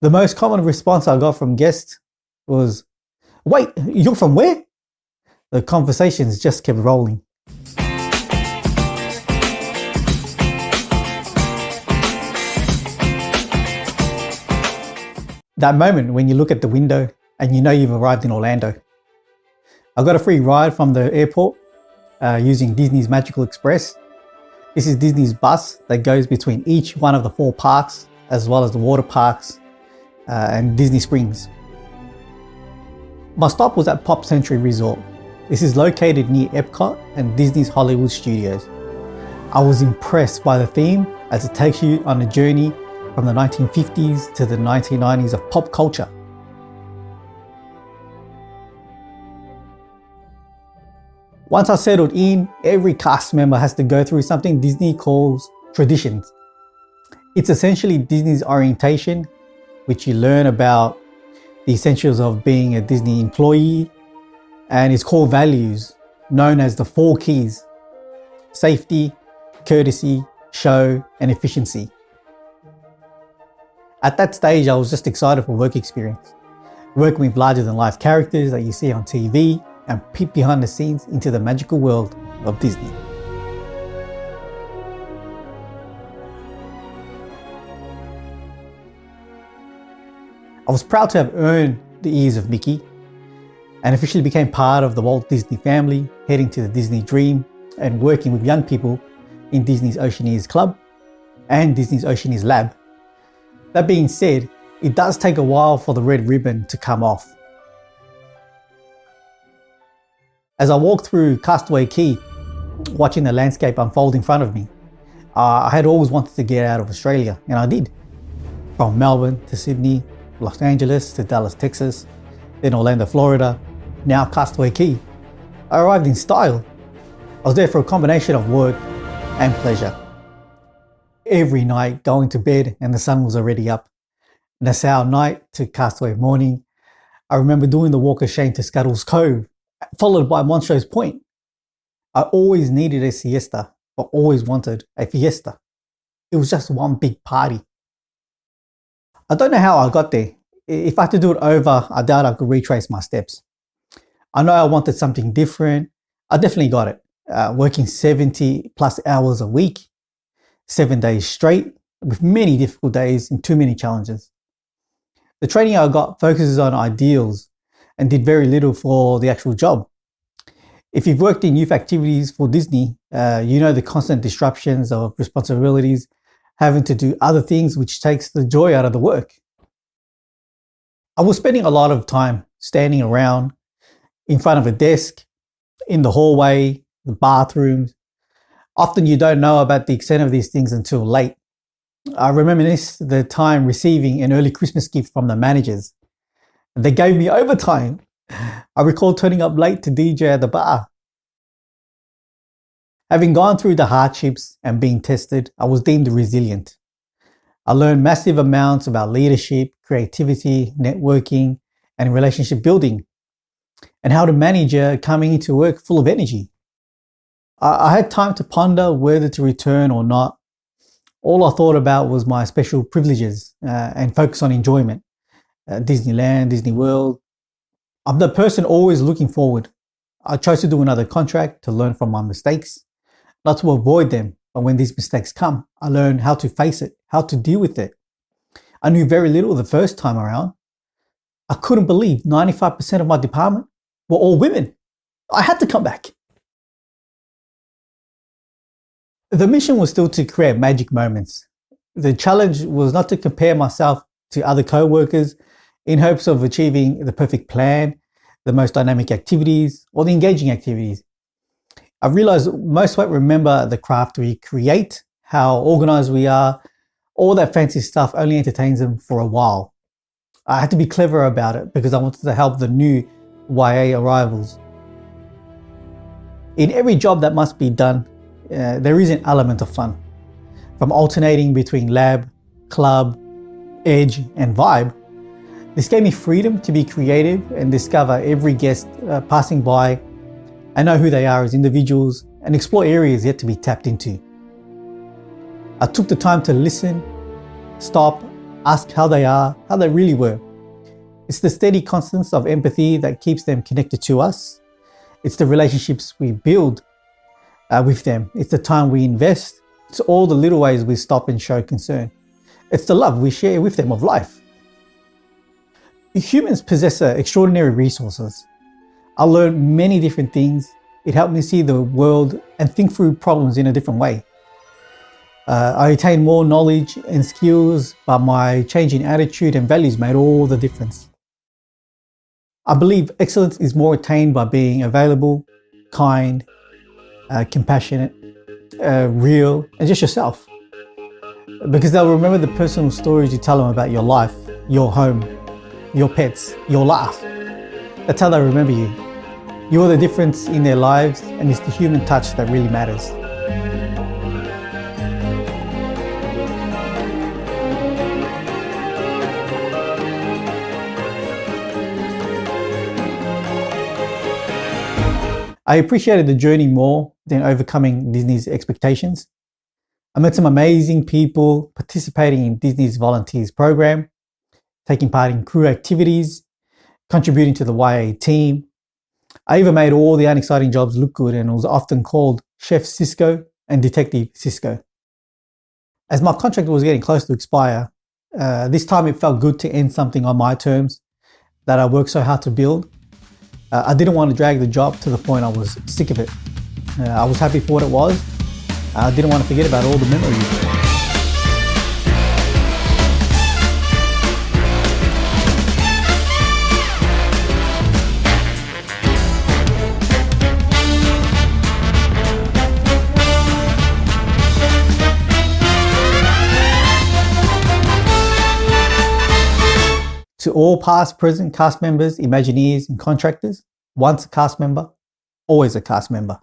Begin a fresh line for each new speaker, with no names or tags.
The most common response I got from guests was, "Wait, you're from where?" The conversations just kept rolling. That moment when you look at the window and you know you've arrived in Orlando. I got a free ride from the airport using Disney's Magical Express. This is Disney's bus that goes between each one of the 4 parks, as well as the water parks and Disney Springs. My stop was at Pop Century Resort. This is located near Epcot and Disney's Hollywood Studios. I was impressed by the theme as it takes you on a journey from the 1950s to the 1990s of pop culture. Once I settled in, every cast member has to go through something Disney calls traditions. It's essentially Disney's orientation, which you learn about the essentials of being a Disney employee, and its core values, known as the 4 keys: safety, courtesy, show, and efficiency. At that stage, I was just excited for work experience, working with larger than life characters that you see on TV and peek behind the scenes into the magical world of Disney. I was proud to have earned the ears of Mickey and officially became part of the Walt Disney family, heading to the Disney Dream and working with young people in Disney's Oceaneers Club and Disney's Oceaneers Lab. That being said, it does take a while for the red ribbon to come off. As I walked through Castaway Cay, watching the landscape unfold in front of me, I had always wanted to get out of Australia, and I did. From Melbourne to Sydney, Los Angeles to Dallas, Texas, then Orlando, Florida, now Castaway Cay. I arrived in style. I was there for a combination of work and pleasure. Every night going to bed and the sun was already up. Nassau night to Castaway morning. I remember doing the walk of shame to Scuttle's Cove, followed by Montrose Point. I always needed a siesta, but always wanted a fiesta. It was just one big party. I don't know how I got there. If I had to do it over, I doubt I could retrace my steps. I know I wanted something different. I definitely got it. Working 70 plus hours a week, 7 days straight, with many difficult days and too many challenges. The training I got focuses on ideals and did very little for the actual job. If you've worked in youth activities for Disney, you know the constant disruptions of responsibilities, having to do other things which takes the joy out of the work. I was spending a lot of time standing around in front of a desk, in the hallway, the bathrooms. Often you don't know about the extent of these things until late. I reminisce the time receiving an early Christmas gift from the managers. They gave me overtime. I recall turning up late to DJ at the bar. Having gone through the hardships and being tested, I was deemed resilient. I learned massive amounts about leadership, creativity, networking, and relationship building, and how to manage coming into work full of energy. I had time to ponder whether to return or not. All I thought about was my special privileges and focus on enjoyment. Disneyland, Disney World. I'm the person always looking forward. I chose to do another contract to learn from my mistakes, not to avoid them, but when these mistakes come, I learned how to face it, how to deal with it. I knew very little the first time around. I couldn't believe 95% of my department were all women. I had to come back. The mission was still to create magic moments. The challenge was not to compare myself to other co-workers in hopes of achieving the perfect plan, the most dynamic activities, or the engaging activities. I realized most won't remember the craft we create, how organized we are. All that fancy stuff only entertains them for a while. I had to be clever about it because I wanted to help the new YA arrivals. In every job that must be done, there is an element of fun. From alternating between lab, club, edge, and vibe, this gave me freedom to be creative and discover every guest passing by and know who they are as individuals and explore areas yet to be tapped into. I took the time to listen, stop, ask how they are, how they really were. It's the steady constants of empathy that keeps them connected to us. It's the relationships we build with them. It's the time we invest. It's all the little ways we stop and show concern. It's the love we share with them of life. Humans possess extraordinary resources. I learned many different things. It helped me see the world and think through problems in a different way. I attained more knowledge and skills, but my change in attitude and values made all the difference. I believe excellence is more attained by being available, kind, compassionate, real, and just yourself. Because they'll remember the personal stories you tell them about your life, your home, your pets, your laugh. That's how they remember you. You are the difference in their lives, and it's the human touch that really matters. I appreciated the journey more than overcoming Disney's expectations. I met some amazing people participating in Disney's Volunteers program, taking part in crew activities, contributing to the YA team. I even made all the unexciting jobs look good and was often called Chef Cisco and Detective Cisco. As my contract was getting close to expire, this time it felt good to end something on my terms that I worked so hard to build. I didn't want to drag the job to the point I was sick of it. I was happy for what it was. I didn't want to forget about all the memories. To all past, present cast members, Imagineers and contractors, once a cast member, always a cast member.